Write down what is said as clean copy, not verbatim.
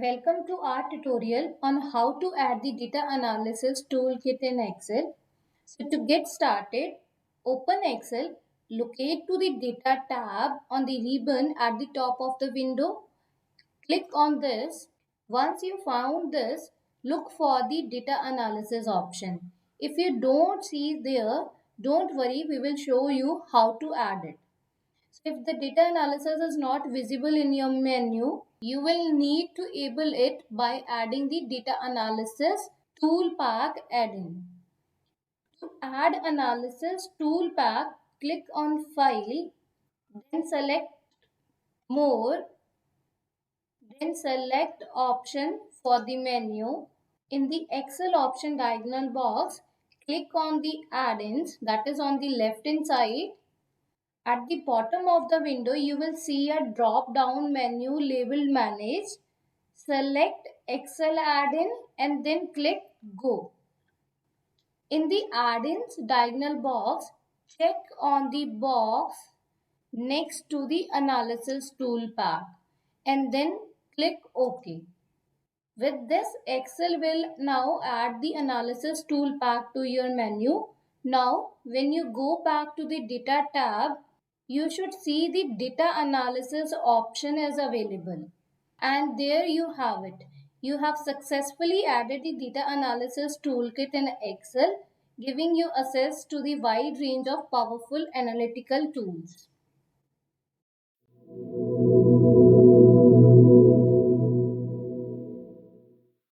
Welcome to our tutorial on how to add the Data Analysis Toolkit in Excel. So to get started, open Excel, locate to the Data tab on the ribbon at the top of the window. Click on this. Once you found this, look for the Data Analysis option. If you don't see there, don't worry, we will show you how to add it. So if the data analysis is not visible in your menu, you will need to enable it by adding the Data Analysis ToolPak add-in. To add Analysis ToolPak, click on File, then select More, then select Option for the menu. In the Excel option diagonal box, click on the add-ins, that is on the left hand side. At the bottom of the window, you will see a drop-down menu labeled Manage. Select Excel add-in and then click Go. In the add-ins diagonal box, check on the box next to the Analysis ToolPak and then click OK. With this, Excel will now add the Analysis ToolPak to your menu. Now, when you go back to the Data tab, you should see the Data Analysis option is available. And there you have it. You have successfully added the Data Analysis Toolkit in Excel, giving you access to the wide range of powerful analytical tools.